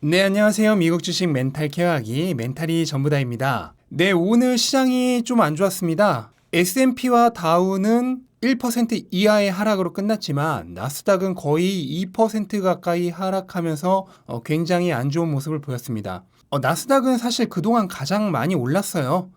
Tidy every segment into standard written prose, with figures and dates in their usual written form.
네, 안녕하세요. 미국 주식 멘탈 케어하기 멘탈이 전부다입니다. 네, 오늘 시장이 좀 안 좋았습니다. S&P와 다우는 1% 이하의 하락으로 끝났지만 나스닥은 거의 2% 가까이 하락하면서 굉장히 안 좋은 모습을 보였습니다. 나스닥은 사실 그동안 가장 많이 올랐어요.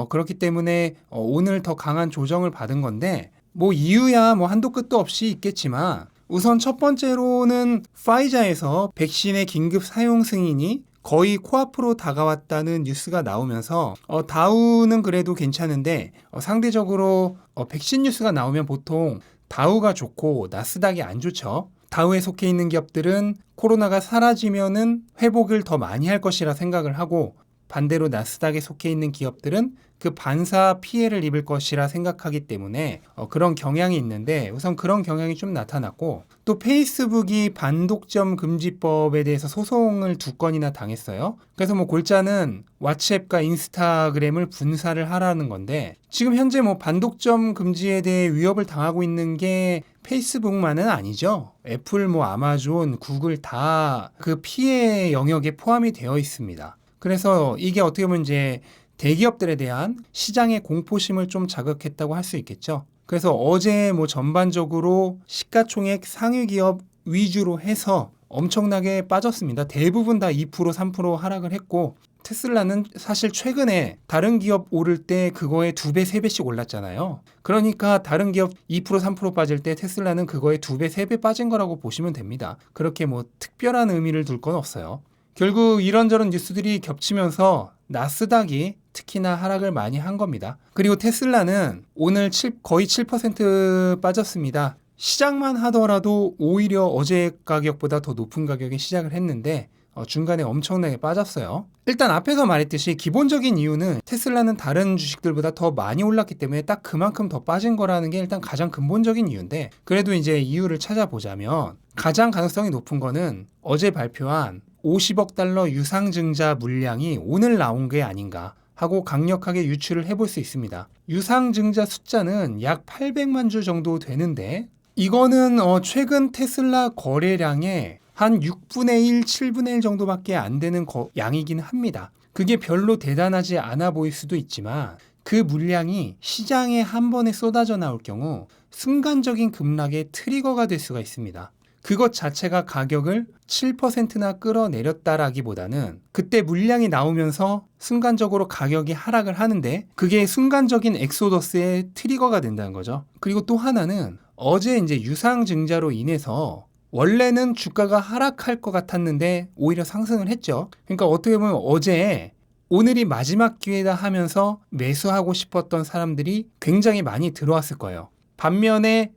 그렇기 때문에 오늘 더 강한 조정을 받은 건데 뭐 이유야 뭐 한도 끝도 없이 있겠지만 우선 첫 번째로는 파이자에서 백신의 긴급 사용 승인이 거의 코앞으로 다가왔다는 뉴스가 나오면서 다우는 그래도 괜찮은데 상대적으로 백신 뉴스가 나오면 보통 다우가 좋고 나스닥이 안 좋죠. 다우에 속해 있는 기업들은 코로나가 사라지면은 회복을 더 많이 할 것이라 생각을 하고 반대로 나스닥에 속해 있는 기업들은 그 반사 피해를 입을 것이라 생각하기 때문에 그런 경향이 있는데 우선 그런 경향이 좀 나타났고 또 페이스북이 반독점 금지법에 대해서 소송을 2건이나 당했어요. 그래서 뭐 골자는 왓츠앱과 인스타그램을 분사를 하라는 건데 지금 현재 뭐 반독점 금지에 대해 위협을 당하고 있는 게 페이스북만은 아니죠. 애플, 뭐 아마존, 구글 다 그 피해 영역에 포함이 되어 있습니다. 그래서 이게 어떻게 보면 이제 대기업들에 대한 시장의 공포심을 좀 자극했다고 할 수 있겠죠. 그래서 어제 뭐 전반적으로 시가총액 상위 기업 위주로 해서 엄청나게 빠졌습니다. 대부분 다 2%, 3% 하락을 했고 테슬라는 사실 최근에 다른 기업 오를 때 그거에 2배, 3배씩 올랐잖아요. 그러니까 다른 기업 2%, 3% 빠질 때 테슬라는 그거에 2배, 3배 빠진 거라고 보시면 됩니다. 그렇게 뭐 특별한 의미를 둘 건 없어요. 결국 이런저런 뉴스들이 겹치면서 나스닥이 특히나 하락을 많이 한 겁니다. 그리고 테슬라는 오늘 거의 7% 빠졌습니다. 시작만 하더라도 오히려 어제 가격보다 더 높은 가격에 시작을 했는데 중간에 엄청나게 빠졌어요. 일단 앞에서 말했듯이 기본적인 이유는 테슬라는 다른 주식들보다 더 많이 올랐기 때문에 딱 그만큼 더 빠진 거라는 게 일단 가장 근본적인 이유인데 그래도 이제 이유를 찾아보자면 가장 가능성이 높은 거는 어제 발표한 50억 달러 유상증자 물량이 오늘 나온 게 아닌가 하고 강력하게 유추를 해볼 수 있습니다. 유상증자 숫자는 약 800만 주 정도 되는데 이거는 최근 테슬라 거래량의 한 6분의 1, 7분의 1 정도밖에 안 되는 양이긴 합니다. 그게 별로 대단하지 않아 보일 수도 있지만 그 물량이 시장에 한 번에 쏟아져 나올 경우 순간적인 급락의 트리거가 될 수가 있습니다. 그것 자체가 가격을 7%나 끌어내렸다라기보다는 그때 물량이 나오면서 순간적으로 가격이 하락을 하는데 그게 순간적인 엑소더스의 트리거가 된다는 거죠. 그리고 또 하나는 어제 이제 유상증자로 인해서 원래는 주가가 하락할 것 같았는데 오히려 상승을 했죠. 그러니까 어떻게 보면 어제 오늘이 마지막 기회다 하면서 매수하고 싶었던 사람들이 굉장히 많이 들어왔을 거예요. 반면에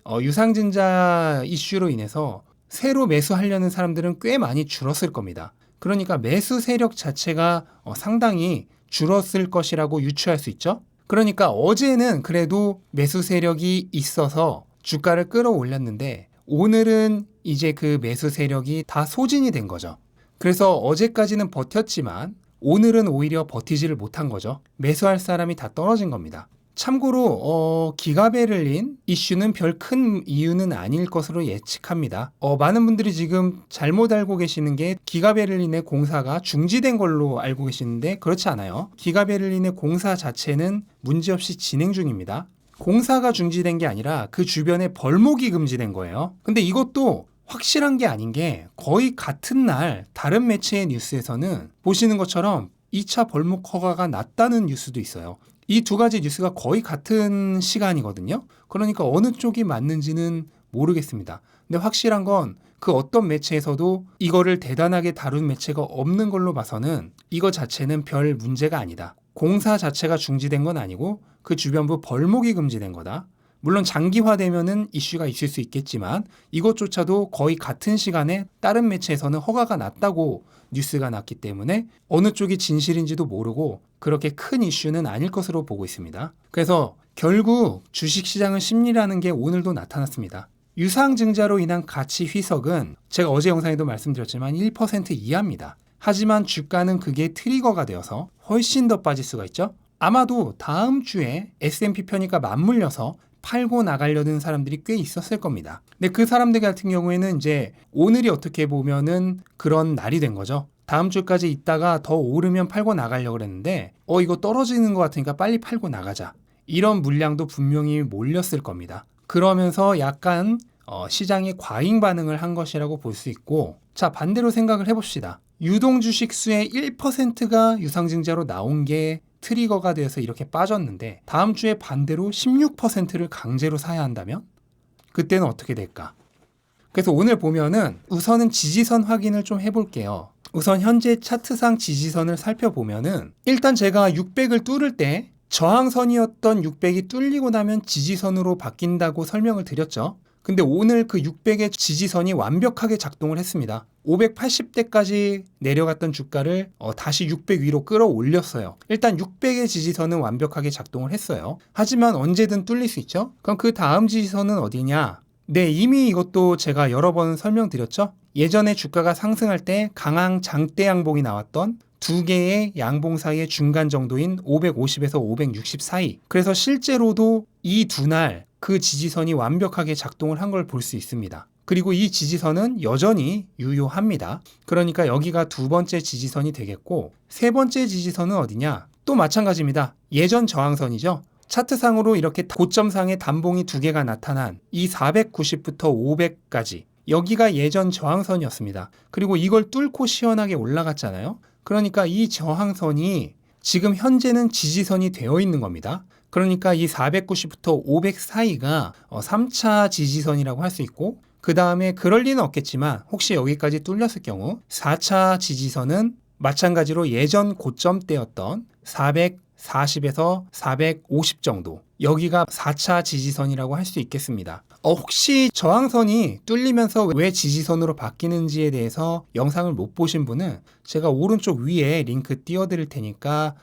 유상증자 이슈로 인해서 새로 매수하려는 사람들은 꽤 많이 줄었을 겁니다. 그러니까 매수 세력 자체가 상당히 줄었을 것이라고 유추할 수 있죠. 그러니까 어제는 그래도 매수 세력이 있어서 주가를 끌어올렸는데 오늘은 이제 그 매수 세력이 다 소진이 된 거죠. 그래서 어제까지는 버텼지만 오늘은 오히려 버티지를 못한 거죠. 매수할 사람이 다 떨어진 겁니다. 참고로 기가베를린 이슈는 별 큰 이유는 아닐 것으로 예측합니다. 많은 분들이 지금 잘못 알고 계시는 게 기가베를린의 공사가 중지된 걸로 알고 계시는데 그렇지 않아요. 기가베를린의 공사 자체는 문제없이 진행 중입니다. 공사가 중지된 게 아니라 그 주변에 벌목이 금지된 거예요. 근데 이것도 확실한 게 아닌 게 거의 같은 날 다른 매체의 뉴스에서는 보시는 것처럼 2차 벌목 허가가 났다는 뉴스도 있어요. 이 두 가지 뉴스가 거의 같은 시간이거든요. 그러니까 어느 쪽이 맞는지는 모르겠습니다. 근데 확실한 건 그 어떤 매체에서도 이거를 대단하게 다룬 매체가 없는 걸로 봐서는 이거 자체는 별 문제가 아니다. 공사 자체가 중지된 건 아니고 그 주변부 벌목이 금지된 거다. 물론 장기화되면은 이슈가 있을 수 있겠지만 이것조차도 거의 같은 시간에 다른 매체에서는 허가가 났다고 뉴스가 났기 때문에 어느 쪽이 진실인지도 모르고 그렇게 큰 이슈는 아닐 것으로 보고 있습니다. 그래서 결국 주식시장은 심리라는 게 오늘도 나타났습니다. 유상증자로 인한 가치 희석은 제가 어제 영상에도 말씀드렸지만 1% 이하입니다. 하지만 주가는 그게 트리거가 되어서 훨씬 더 빠질 수가 있죠. 아마도 다음 주에 S&P 편입과 맞물려서 팔고 나가려는 사람들이 꽤 있었을 겁니다. 근데 그 사람들 같은 경우에는 이제 오늘이 어떻게 보면은 그런 날이 된 거죠. 다음 주까지 있다가 더 오르면 팔고 나가려고 그랬는데 이거 떨어지는 것 같으니까 빨리 팔고 나가자. 이런 물량도 분명히 몰렸을 겁니다. 그러면서 약간 시장이 과잉 반응을 한 것이라고 볼 수 있고, 자, 반대로 생각을 해봅시다. 유동 주식수의 1%가 유상증자로 나온 게 트리거가 되어서 이렇게 빠졌는데 다음 주에 반대로 16%를 강제로 사야 한다면 그때는 어떻게 될까? 그래서 오늘 보면은 우선은 지지선 확인을 좀 해볼게요. 우선 현재 차트상 지지선을 살펴보면은 일단 제가 600을 뚫을 때 저항선이었던 600이 뚫리고 나면 지지선으로 바뀐다고 설명을 드렸죠. 근데 오늘 그 600의 지지선이 완벽하게 작동을 했습니다. 580대까지 내려갔던 주가를 다시 600 위로 끌어올렸어요. 일단 600의 지지선은 완벽하게 작동을 했어요. 하지만 언제든 뚫릴 수 있죠. 그럼 그 다음 지지선은 어디냐? 네, 이미 이것도 제가 여러 번 설명드렸죠. 예전에 주가가 상승할 때 강한 장대 양봉이 나왔던 두 개의 양봉 사이의 중간 정도인 550에서 560 사이. 그래서 실제로도 이 두 날 그 지지선이 완벽하게 작동을 한 걸 볼 수 있습니다. 그리고 이 지지선은 여전히 유효합니다. 그러니까 여기가 두 번째 지지선이 되겠고, 세 번째 지지선은 어디냐? 또 마찬가지입니다. 예전 저항선이죠. 차트상으로 이렇게 고점상의 단봉이 두 개가 나타난 이 490부터 500까지, 여기가 예전 저항선이었습니다. 그리고 이걸 뚫고 시원하게 올라갔잖아요. 그러니까 이 저항선이 지금 현재는 지지선이 되어 있는 겁니다. 그러니까 이 490부터 500 사이가 3차 지지선이라고 할 수 있고, 그 다음에 그럴 리는 없겠지만 혹시 여기까지 뚫렸을 경우 4차 지지선은 마찬가지로 예전 고점대였던 440에서 450 정도, 여기가 4차 지지선이라고 할 수 있겠습니다. 혹시 저항선이 뚫리면서 왜 지지선으로 바뀌는지에 대해서 영상을 못 보신 분은 제가 오른쪽 위에 링크 띄워드릴 테니까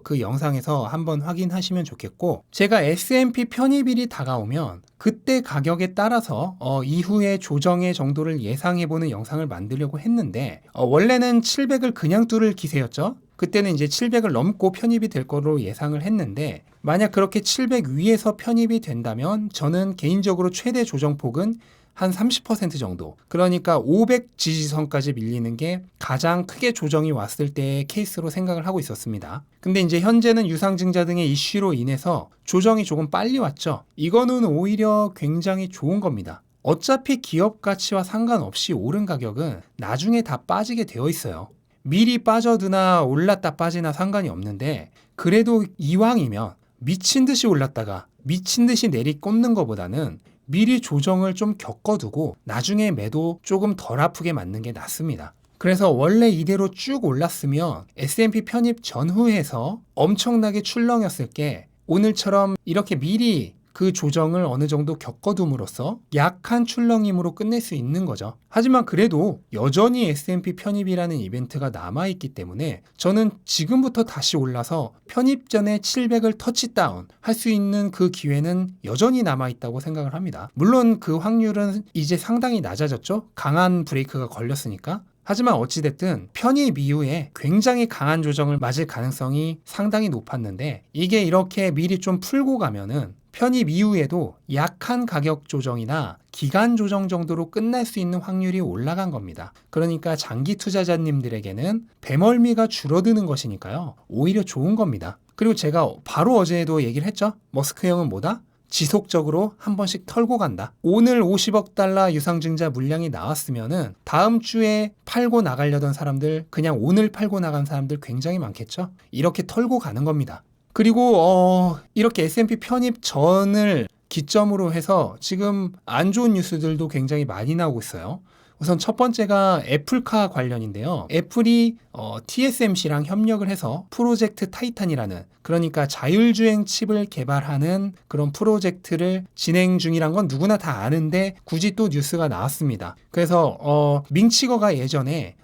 그 영상에서 한번 확인하시면 좋겠고, 제가 S&P 편입일이 다가오면 그때 가격에 따라서 이후의 조정의 정도를 예상해보는 영상을 만들려고 했는데 원래는 700을 그냥 뚫을 기세였죠. 그때는 이제 700을 넘고 편입이 될 거로 예상을 했는데, 만약 그렇게 700 위에서 편입이 된다면 저는 개인적으로 최대 조정폭은 한 30% 정도, 그러니까 500 지지선까지 밀리는 게 가장 크게 조정이 왔을 때의 케이스로 생각을 하고 있었습니다. 근데 이제 현재는 유상증자 등의 이슈로 인해서 조정이 조금 빨리 왔죠. 이거는 오히려 굉장히 좋은 겁니다. 어차피 기업 가치와 상관없이 오른 가격은 나중에 다 빠지게 되어 있어요. 미리 빠져드나 올랐다 빠지나 상관이 없는데, 그래도 이왕이면 미친 듯이 올랐다가 미친 듯이 내리꽂는 것보다는 미리 조정을 좀 겪어두고 나중에 매도 조금 덜 아프게 맞는 게 낫습니다. 그래서 원래 이대로 쭉 올랐으면 S&P 편입 전후에서 엄청나게 출렁였을 게 오늘처럼 이렇게 미리 그 조정을 어느 정도 겪어둠으로써 약한 출렁임으로 끝낼 수 있는 거죠. 하지만 그래도 여전히 S&P 편입이라는 이벤트가 남아있기 때문에 저는 지금부터 다시 올라서 편입 전에 700을 터치다운 할 수 있는 그 기회는 여전히 남아있다고 생각을 합니다. 물론 그 확률은 이제 상당히 낮아졌죠. 강한 브레이크가 걸렸으니까. 하지만 어찌됐든 편입 이후에 굉장히 강한 조정을 맞을 가능성이 상당히 높았는데, 이게 이렇게 미리 좀 풀고 가면은 편입 이후에도 약한 가격 조정이나 기간 조정 정도로 끝날 수 있는 확률이 올라간 겁니다. 그러니까 장기 투자자님들에게는 배멀미가 줄어드는 것이니까요, 오히려 좋은 겁니다. 그리고 제가 바로 어제도 얘기를 했죠. 머스크 형은 뭐다? 지속적으로 한 번씩 털고 간다. 오늘 50억 달러 유상증자 물량이 나왔으면은 다음 주에 팔고 나가려던 사람들, 그냥 오늘 팔고 나간 사람들 굉장히 많겠죠. 이렇게 털고 가는 겁니다. 그리고 이렇게 S&P 편입 전을 기점으로 해서 지금 안 좋은 뉴스들도 굉장히 많이 나오고 있어요. 우선 첫 번째가 애플카 관련인데요. 애플이 TSMC랑 협력을 해서 프로젝트 타이탄이라는, 그러니까 자율주행 칩을 개발하는 그런 프로젝트를 진행 중이란 건 누구나 다 아는데 굳이 또 뉴스가 나왔습니다. 그래서 밍치거가 예전에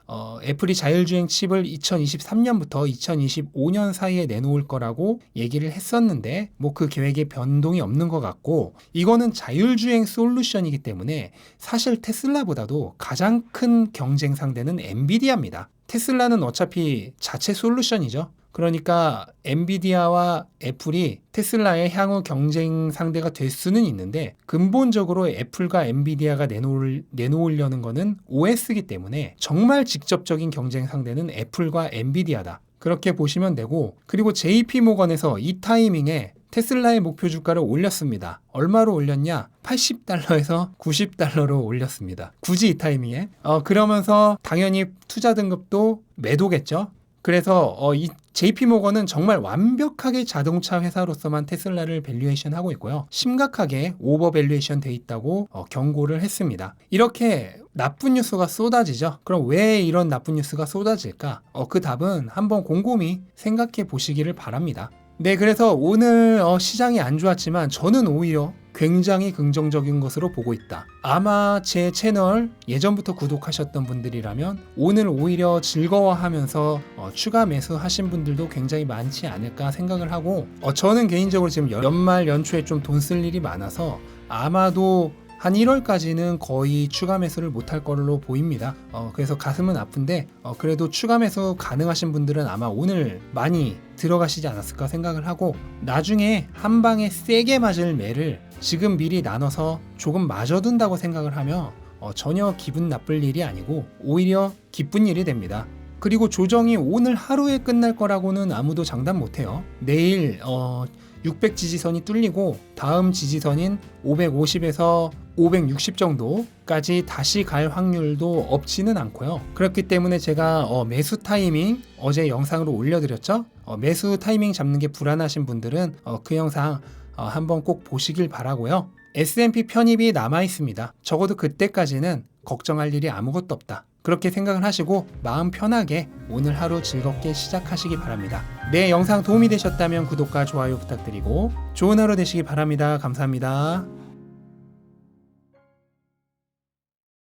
애플이 자율주행 칩을 2023년부터 2025년 사이에 내놓을 거라고 얘기를 했었는데 뭐 그 계획에 변동이 없는 것 같고, 이거는 자율주행 솔루션이기 때문에 사실 테슬라보다도 가장 큰 경쟁 상대는 엔비디아입니다. 테슬라는 어차피 자체 솔루션이죠. 그러니까 엔비디아와 애플이 테슬라의 향후 경쟁 상대가 될 수는 있는데 근본적으로 애플과 엔비디아가 내놓으려는 거는 OS이기 때문에 정말 직접적인 경쟁 상대는 애플과 엔비디아다. 그렇게 보시면 되고, 그리고 JP모건에서 이 타이밍에 테슬라의 목표 주가를 올렸습니다. 얼마로 올렸냐? 80달러에서 90달러로 올렸습니다. 굳이 이 타이밍에. 그러면서 당연히 투자 등급도 매도겠죠. 그래서 이 JP모건은 정말 완벽하게 자동차 회사로서만 테슬라를 밸류에이션 하고 있고요. 심각하게 오버 밸류에이션 돼 있다고 경고를 했습니다. 이렇게 나쁜 뉴스가 쏟아지죠. 그럼 왜 이런 나쁜 뉴스가 쏟아질까? 그 답은 한번 곰곰이 생각해 보시기를 바랍니다. 네, 그래서 오늘 시장이 안 좋았지만 저는 오히려 굉장히 긍정적인 것으로 보고 있다. 아마 제 채널 예전부터 구독하셨던 분들이라면 오늘 오히려 즐거워하면서 추가 매수하신 분들도 굉장히 많지 않을까 생각을 하고, 저는 개인적으로 지금 연말 연초에 좀 돈 쓸 일이 많아서 아마도 한 1월까지는 거의 추가 매수를 못할 걸로 보입니다. 그래서 가슴은 아픈데 그래도 추가 매수 가능하신 분들은 아마 오늘 많이 들어가시지 않았을까 생각을 하고, 나중에 한 방에 세게 맞을 매를 지금 미리 나눠서 조금 맞아둔다고 생각을 하면 전혀 기분 나쁠 일이 아니고 오히려 기쁜 일이 됩니다. 그리고 조정이 오늘 하루에 끝날 거라고는 아무도 장담 못해요. 내일 600 지지선이 뚫리고 다음 지지선인 550에서 560 정도까지 다시 갈 확률도 없지는 않고요. 그렇기 때문에 제가 매수 타이밍 어제 영상으로 올려드렸죠. 매수 타이밍 잡는 게 불안하신 분들은 그 영상 한번 꼭 보시길 바라고요. S&P 편입이 남아 있습니다. 적어도 그때까지는 걱정할 일이 아무것도 없다. 그렇게 생각을 하시고 마음 편하게 오늘 하루 즐겁게 시작하시기 바랍니다. 네, 영상 도움이 되셨다면 구독과 좋아요 부탁드리고 좋은 하루 되시기 바랍니다. 감사합니다.